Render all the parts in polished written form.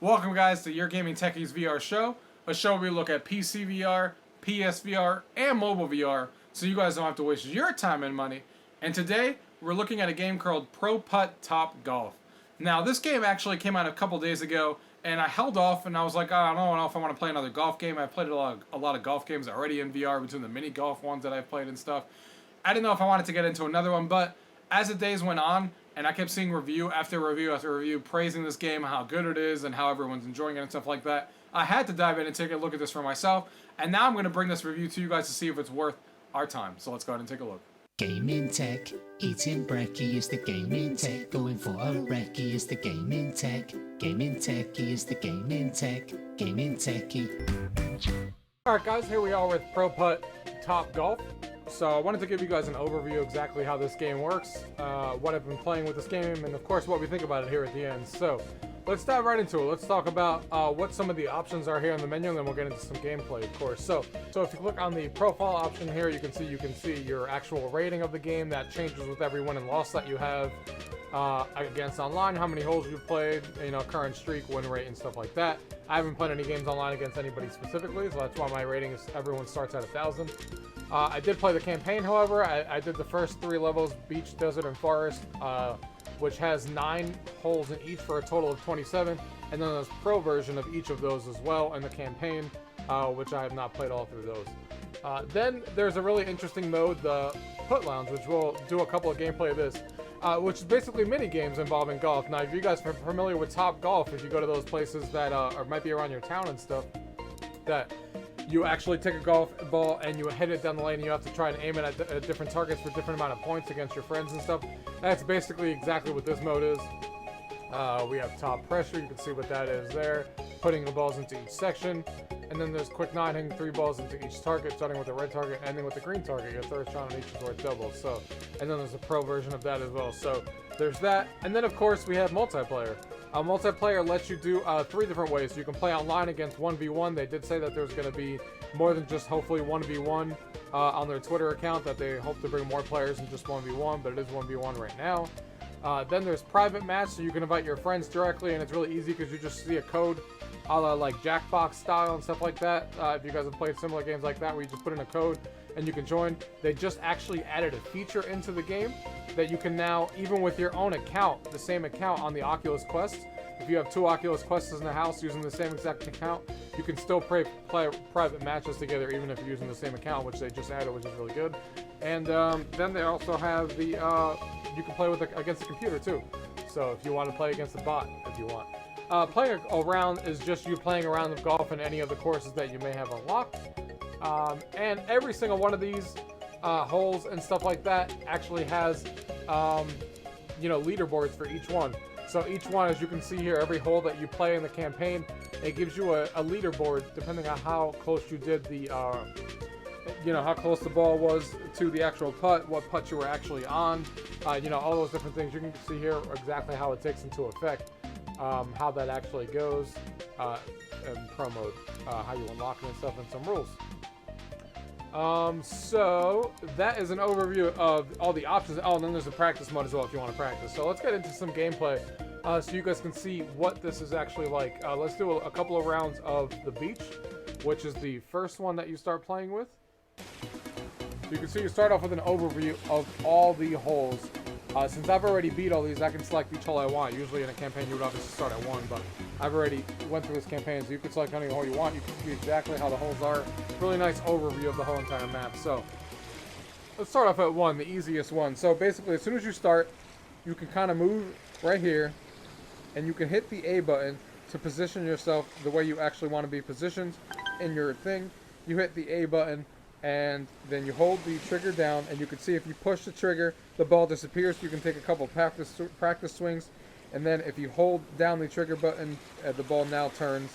Welcome guys to Your Gaming Techies VR show, a show where we look at PC VR, PSVR, and mobile VR, so you guys don't have to waste your time and money. And today, we're looking at a game called Pro Putt TopGolf. Now, this game actually came out a couple days ago, and I held off, and I was like, oh, I don't know if I want to play another golf game. I've played a lot of golf games already in VR, between the mini golf ones that I've played and stuff. I didn't know if I wanted to get into another one, but as the days went on, and I kept seeing review after review after review praising this game, how good it is, and how everyone's enjoying it and stuff like that, I had to dive in and take a look at this for myself. And now I'm going to bring this review to you guys to see if it's worth our time. So let's go ahead and take a look. Gaming tech, eating brekkie is the gaming tech. Going for a recce is the gaming tech. Gaming techie is the gaming tech. Gaming techie. Alright guys, here we are with Pro Putt TopGolf. So I wanted to give you guys an overview exactly how this game works, what I've been playing with this game, and of course what we think about it here at the end. So let's dive right into it. Let's talk about what some of the options are here in the menu, and then we'll get into some gameplay, of course. So if you click on the profile option here, you can see your actual rating of the game. That changes with every win and loss that you have against online, how many holes you've played, current streak, win rate, and stuff like that. I haven't played any games online against anybody specifically, so that's why my rating is everyone starts at 1,000. I did play the campaign, however. I did the first 3 levels, beach, desert, and forest, which has 9 holes in each for a total of 27. And then there's a pro version of each of those as well in the campaign, which I have not played all through those. Then there's a really interesting mode, the Putt Lounge, which we'll do a couple of gameplay of this, which is basically mini games involving golf. Now, if you guys are familiar with TopGolf, if you go to those places that or might be around your town and stuff, that you actually take a golf ball and you hit it down the lane, and you have to try and aim it at different targets for different amount of points against your friends and stuff. That's basically exactly what this mode is. We have top pressure, you can see what that is there. Putting the balls into each section. And then there's quick 9, hitting 3 balls into each target, starting with the red target, ending with the green target. Your third shot on each is worth double. So, and then there's a pro version of that as well. So there's that. And then of course we have multiplayer. Multiplayer lets you do 3 different ways. You can play online against 1v1. They did say that there's going to be more than just hopefully 1v1 on their Twitter account, that they hope to bring more players than just 1v1, but it is 1v1 right now. Then there's private match, so you can invite your friends directly, and it's really easy because you just see a code a la like Jackbox style and stuff like that. If you guys have played similar games like that where you just put in a code and you can join. They just actually added a feature into the game that you can now, even with your own account, the same account on the Oculus Quest, if you have 2 Oculus Quests in the house using the same exact account, you can still play private matches together even if you're using the same account, which they just added, which is really good. And then they also have the you can play with against the computer too. So if you want to play against the bot, if you want. Playing around is just you playing a round of golf in any of the courses that you may have unlocked. And every single one of these holes and stuff like that actually has leaderboards for each one. So each one, as you can see here, every hole that you play in the campaign, it gives you a leaderboard depending on how close you did the, how close the ball was to the actual putt, what putt you were actually on, all those different things. You can see here exactly how it takes into effect, how that actually goes in pro mode, how you unlock it and stuff, and some rules. So that is an overview of all the options. Oh, and then there's a practice mode as well if you want to practice. So let's get into some gameplay so you guys can see what this is actually like. Let's do a couple of rounds of the beach, which is the first one that you start playing with. You can see you start off with an overview of all the holes. Since I've already beat all these, I can select each hole I want. Usually in a campaign you would obviously start at 1, but I've already went through this campaign, so you can select any hole you want. You can see exactly how the holes are. Really nice overview of the whole entire map. So let's start off at 1, the easiest one. So basically, as soon as you start, you can kind of move right here, and you can hit the A button to position yourself the way you actually want to be positioned in your thing. You hit the A button, and then you hold the trigger down, and you can see if you push the trigger, the ball disappears. You can take a couple practice swings, and then if you hold down the trigger button, the ball now turns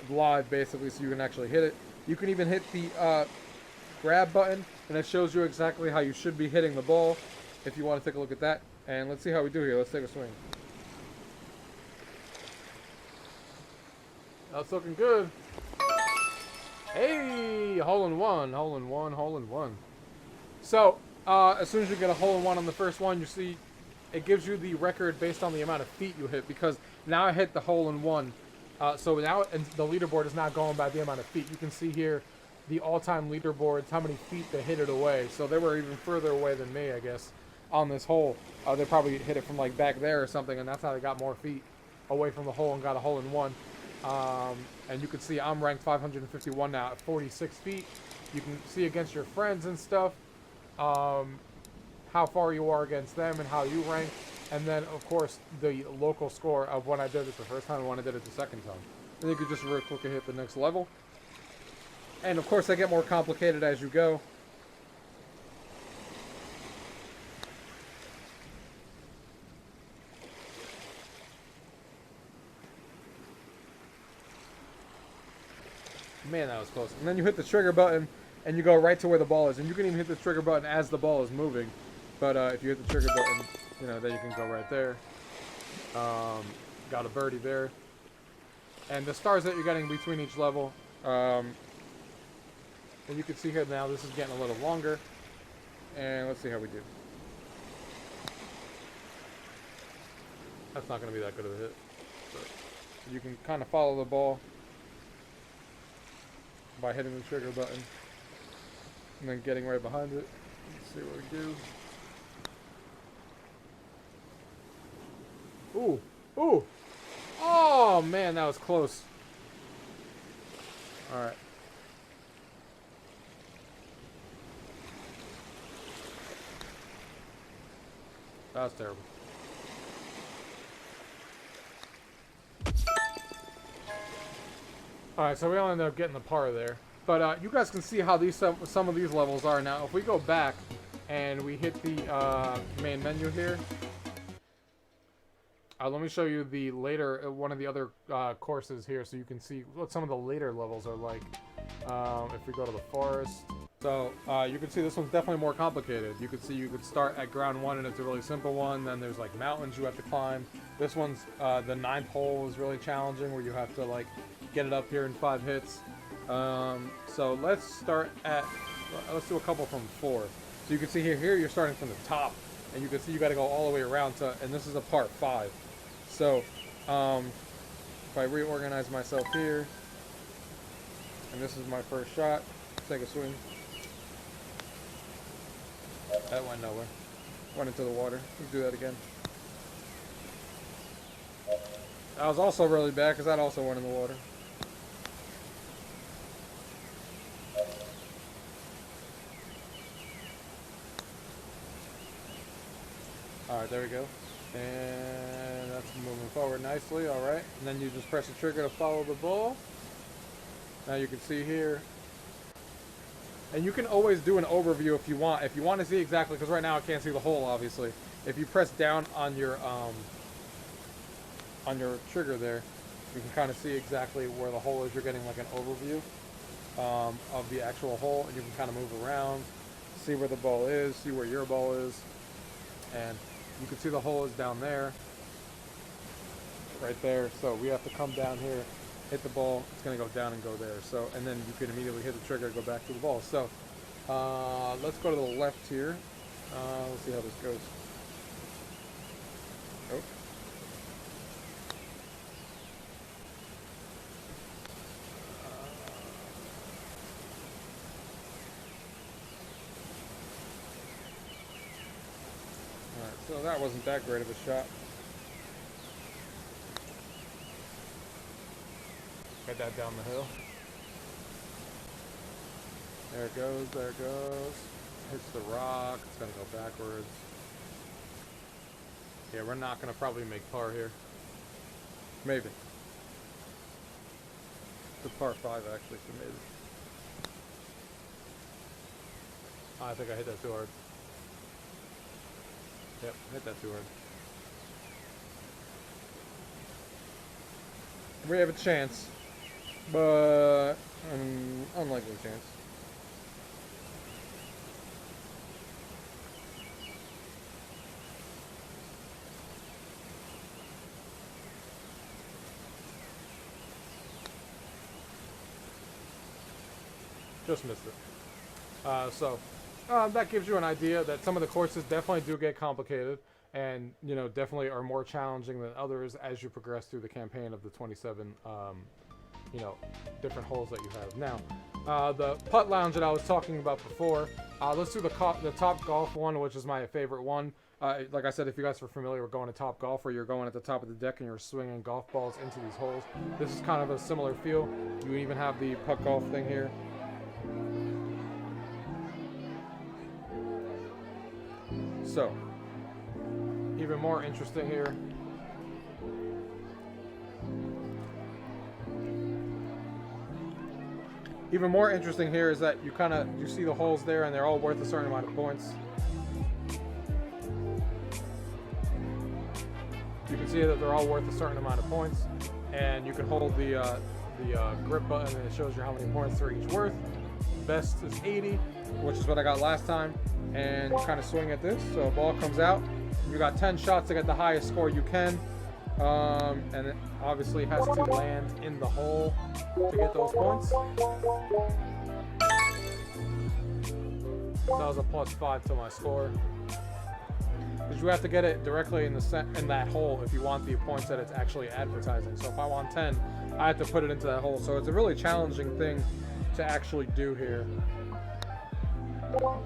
live basically, so you can actually hit it. You can even hit the grab button, and it shows you exactly how you should be hitting the ball if you want to take a look at that. And let's see how we do here. Let's take a swing. That's looking good. Hey, hole in one, hole in one, hole in one. So, as soon as you get a hole in one on the first one, you see it gives you the record based on the amount of feet you hit, because now I hit the hole in one So now and the leaderboard is not going by the amount of feet. You can see here the all-time leaderboards, how many feet they hit it away. So they were even further away than me, I guess, on this hole. They probably hit it from like back there or something, and that's how they got more feet away from the hole and got a hole in one. And you can see I'm ranked 551 now at 46 feet. You can see against your friends and stuff how far you are against them and how you rank. And then, of course, the local score of when I did it the first time and when I did it the second time. And you could just real quick hit the next level. And, of course, they get more complicated as you go. Man, that was close. And then you hit the trigger button, and you go right to where the ball is. And you can even hit the trigger button as the ball is moving. But if you hit the trigger button, you know, then you can go right there. Got a birdie there. And the stars that you're getting between each level. And you can see here now, this is getting a little longer. And let's see how we do. That's not going to be that good of a hit. But you can kind of follow the ball by hitting the trigger button. And then getting right behind it. Let's see what we do. Ooh, ooh. Oh, man, that was close. All right. That was terrible. All right, so we only ended up getting the par there. But you guys can see how these some of these levels are now. If we go back and we hit the main menu here. Let me show you the later, one of the other courses here so you can see what some of the later levels are like. If we go to the forest. So you can see this one's definitely more complicated. You can see you could start at ground one and it's a really simple one. Then there's like mountains you have to climb. This one's, the 9th hole is really challenging where you have to like get it up here in 5 hits. So let's start at, let's do a couple from 4. So you can see here you're starting from the top. And you can see you got to go all the way around to, and this is a part 5. So, if I reorganize myself here, and this is my first shot, take a swing. That went nowhere. Went into the water. Let's do that again. That was also really bad because that also went in the water. Alright, there we go. And that's moving forward nicely, alright. And then you just press the trigger to follow the ball. Now you can see here. And you can always do an overview if you want. If you want to see exactly, because right now I can't see the hole, obviously. If you press down on your trigger there, you can kind of see exactly where the hole is. You're getting like an overview of the actual hole. And you can kind of move around, see where the ball is, see where your ball is. And you can see the hole is down there, right there. So we have to come down here, hit the ball. It's going to go down and go there. So, and then you can immediately hit the trigger and go back to the ball. So let's go to the left here. Let's see how this goes. Oh. So that wasn't that great of a shot. Get that down the hill. There it goes, there it goes. Hits the rock, it's gonna go backwards. Yeah, we're not gonna probably make par here. Maybe. It's a par 5 actually, so maybe. Oh, I think I hit that too hard. Yep, hit that too hard. We have a chance, but an unlikely chance. Just missed it. So that gives you an idea that some of the courses definitely do get complicated. and definitely are more challenging than others as you progress through the campaign of the 27 different holes that you have. Now, the putt lounge that I was talking about before, let's do the TopGolf one, which is my favorite one. Like I said, if you guys are familiar with going to TopGolf, where you're going at the top of the deck and you're swinging golf balls into these holes, this is kind of a similar feel. You even have the putt golf thing here. So, even more interesting here. Even more interesting here is that you see the holes there, and they're all worth a certain amount of points. You can see that they're all worth a certain amount of points, and you can hold the grip button, and it shows you how many points they're each worth. Best is 80, which is what I got last time, and you kind of swing at this. So a ball comes out. You got 10 shots to get the highest score you can, and it obviously has to land in the hole to get those points. So that was a +5 to my score. Because you have to get it directly in that hole if you want the points that it's actually advertising. So if I want 10, I have to put it into that hole. So it's a really challenging thing to actually do here. That was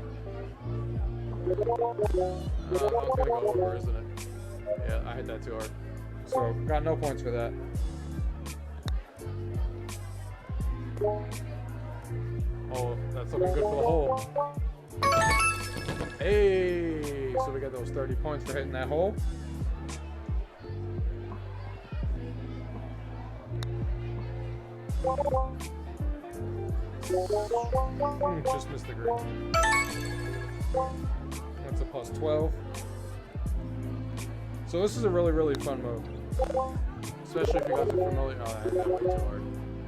gonna go over, isn't it? Yeah, I hit that too hard. So got no points for that. Oh, that's looking good for the hole. Hey, so we got those 30 points for hitting that hole. Just missed the green. That's a +12. So this is a really, really fun mode. Especially if you guys are familiar. Oh, I hit that way too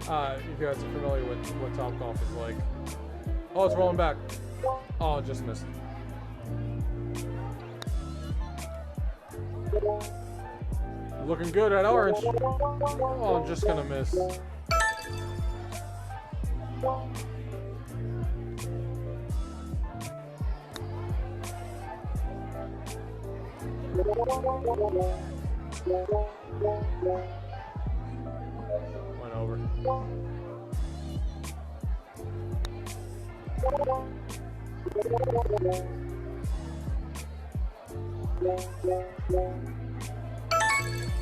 hard. If you guys are familiar with what TopGolf is like. Oh, it's rolling back. Oh, it just missed. Looking good at orange. Oh, I'm just gonna miss. Went over.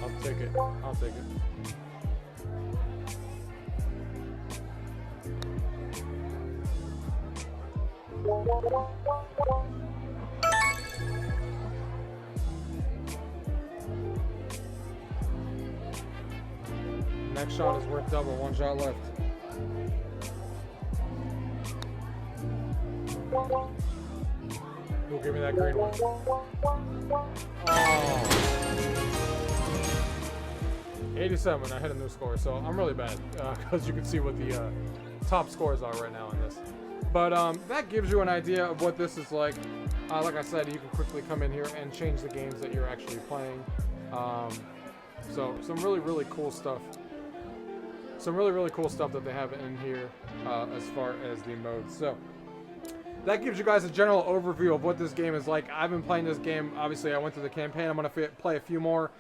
I'll take it. I'll take it. Next shot is worth double. One shot left. Who'll give me that green one? Oh. 87. I hit a new score, so I'm really bad because you can see what the top scores are right now in this. But that gives you an idea of what this is like. Like I said, you can quickly come in here and change the games that you're actually playing. So some really, really cool stuff. Some really, really cool stuff that they have in here as far as the modes. So that gives you guys a general overview of what this game is like. I've been playing this game. Obviously, I went through the campaign. I'm going to play a few more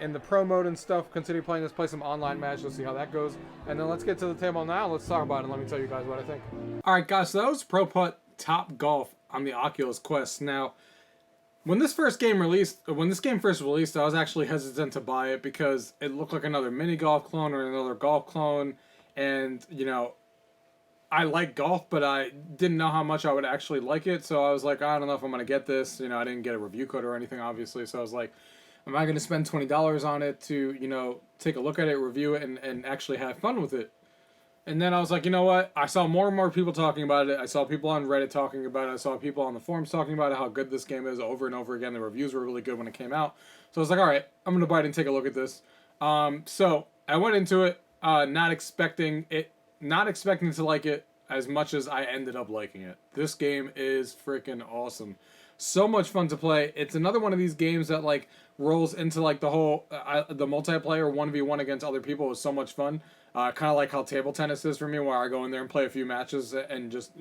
in the pro mode and stuff. Continue playing this, play some online match. Let's see how that goes. And then let's get to the table now. Let's talk about it and let me tell you guys what I think. All right, guys. So that was Pro Putt TopGolf on the Oculus Quest. Now, when this first game first released, I was actually hesitant to buy it because it looked like another mini golf clone or another golf clone. And, you know, I like golf, but I didn't know how much I would actually like it. So I was like, I don't know if I'm going to get this. You know, I didn't get a review code or anything, obviously. So I was like, am I going to spend $20 on it to, you know, take a look at it, review it, and actually have fun with it? And then I was like, you know what? I saw more and more people talking about it. I saw people on Reddit talking about it. I saw people on the forums talking about it, how good this game is over and over again. The reviews were really good when it came out. So I was like, all right, I'm going to buy it and take a look at this. So I went into it not expecting to like it as much as I ended up liking it. This game is freaking awesome. So much fun to play. It's another one of these games that like rolls into like the whole the multiplayer 1v1 against other people is so much fun. Kind of like how table tennis is for me, where I go in there and play a few matches and just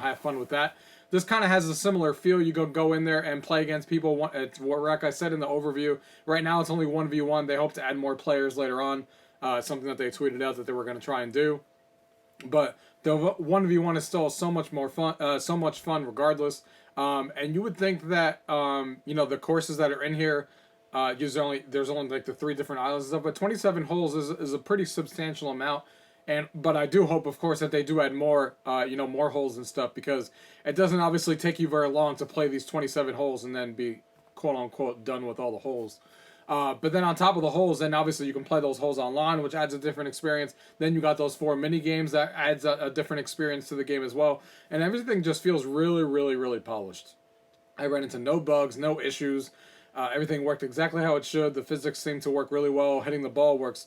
have fun with that. This kind of has a similar feel. You go in there and play against people. It's like I said in the overview. Right now it's only 1v1. They hope to add more players later on. Something that they tweeted out that they were going to try and do. But the 1v1 is still so much more fun, so much fun regardless. And you would think that the courses that are in here, there's only like the 3 different islands and stuff, but 27 holes is a pretty substantial amount. But I do hope, of course, that they do add more, more holes and stuff, because it doesn't obviously take you very long to play these 27 holes and then be quote unquote done with all the holes. But then on top of the holes, then obviously you can play those holes online, which adds a different experience. Then you got those 4 mini games that adds a different experience to the game as well. And everything just feels really, really, really polished. I ran into no bugs, no issues. Everything worked exactly how it should. The physics seem to work really well. Hitting the ball works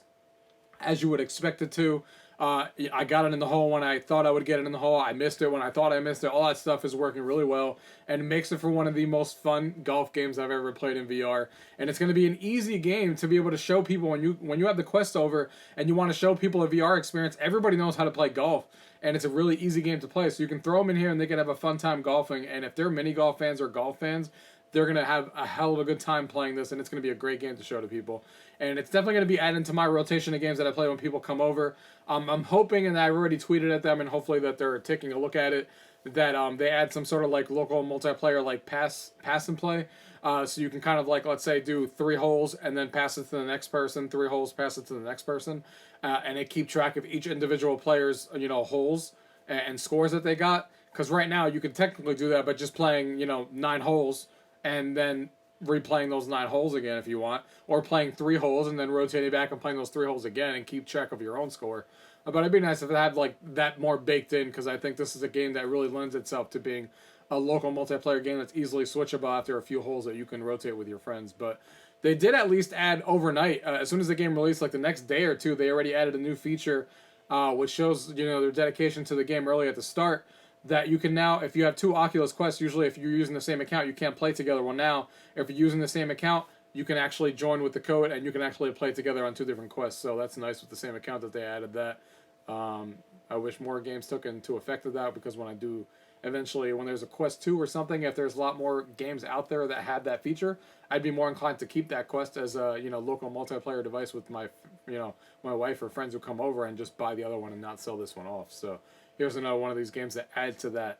as you would expect it to. I got it in the hole when I thought I would get it in the hole. I missed it when I thought I missed it. All that stuff is working really well, and it makes it for one of the most fun golf games I've ever played in VR. And it's going to be an easy game to be able to show people when you have the Quest over and you want to show people a VR experience. Everybody knows how to play golf, and it's a really easy game to play. So you can throw them in here and they can have a fun time golfing. And if they're mini golf fans or golf fans, they're going to have a hell of a good time playing this, and it's going to be a great game to show to people. And it's definitely going to be added to my rotation of games that I play when people come over. I'm hoping, and I've already tweeted at them, and hopefully that they're taking a look at it, that they add some sort of like local multiplayer, like pass and play. So you can kind of like, let's say, do 3 holes and then pass it to the next person, 3 holes, pass it to the next person. And they keep track of each individual player's, holes and scores that they got. Because right now you can technically do that by just playing, 9 holes and then replaying those 9 holes again if you want, or playing 3 holes and then rotating back and playing those 3 holes again and keep track of your own score. But it'd be nice if it had like that more baked in, because I think this is a game that really lends itself to being a local multiplayer game that's easily switchable after a few holes that you can rotate with your friends. But they did at least add overnight. As soon as the game released, like the next day or two, they already added a new feature, which shows their dedication to the game early at the start. That you can now, if you have 2 Oculus Quests, usually if you're using the same account, you can't play together. Well, now, if you're using the same account, you can actually join with the code, and you can actually play together on 2 different quests. So that's nice with the same account that they added that. I wish more games took into effect of that, because when I do, eventually, when there's a Quest 2 or something, if there's a lot more games out there that had that feature, I'd be more inclined to keep that Quest as a, local multiplayer device with my, my wife or friends who come over, and just buy the other one and not sell this one off. So here's another one of these games that add to that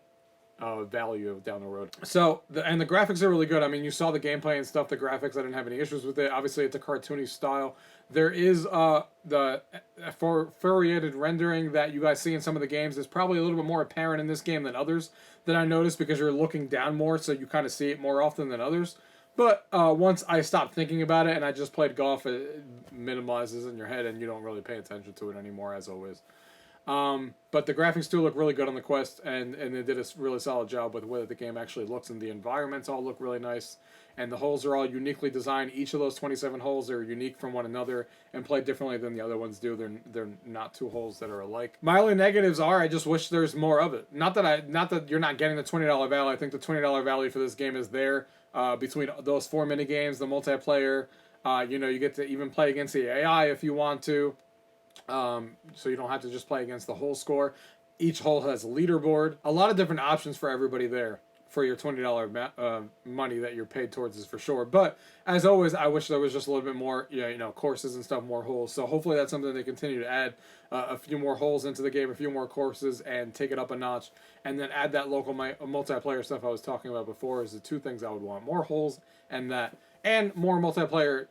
value down the road. So, the graphics are really good. I mean, you saw the gameplay and stuff, the graphics, I didn't have any issues with it. Obviously, it's a cartoony style. There is the furriated rendering that you guys see in some of the games is probably a little bit more apparent in this game than others that I noticed, because you're looking down more, so you kind of see it more often than others. But once I stopped thinking about it and I just played golf, it minimizes in your head and you don't really pay attention to it anymore, as always. But the graphics do look really good on the Quest, and they did a really solid job with the way that the game actually looks, and the environments all look really nice, and the holes are all uniquely designed. Each of those 27 holes are unique from one another and play differently than the other ones do. They're not 2 holes that are alike. My only negatives are, I just wish there's more of it. Not that you're not getting the $20 value. I think the $20 value for this game is there, between those 4 mini games, the multiplayer. You get to even play against the AI if you want to. So you don't have to just play against the whole score. Each hole has a leaderboard. A lot of different options for everybody there for your $20 money that you're paid towards this, for sure. But as always, I wish there was just a little bit more, courses and stuff, more holes. So hopefully that's something they continue to add, a few more holes into the game, a few more courses, and take it up a notch. And then add that local multiplayer stuff I was talking about before is the 2 things I would want: more holes and that. And more multiplayer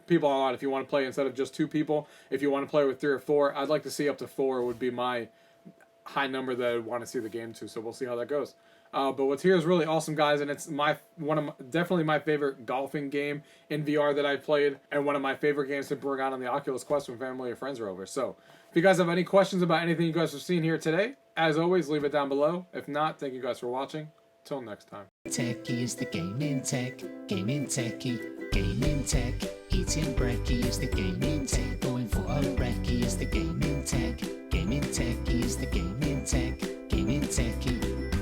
people online if you want to play instead of just 2 people. If you want to play with 3 or 4, I'd like to see up to 4 would be my high number that I'd want to see the game to. So we'll see how that goes. But what's here is really awesome, guys, and it's definitely my favorite golfing game in VR that I've played, and one of my favorite games to bring on the Oculus Quest when family or friends are over. So if you guys have any questions about anything you guys have seen here today, as always, leave it down below. If not, thank you guys for watching. Till next time. Techie is the gaming tech, gaming techie, gaming tech. Eating brekkie is the gaming tech. Going for a recce is the gaming tech. Gaming techie is the gaming tech, gaming techie.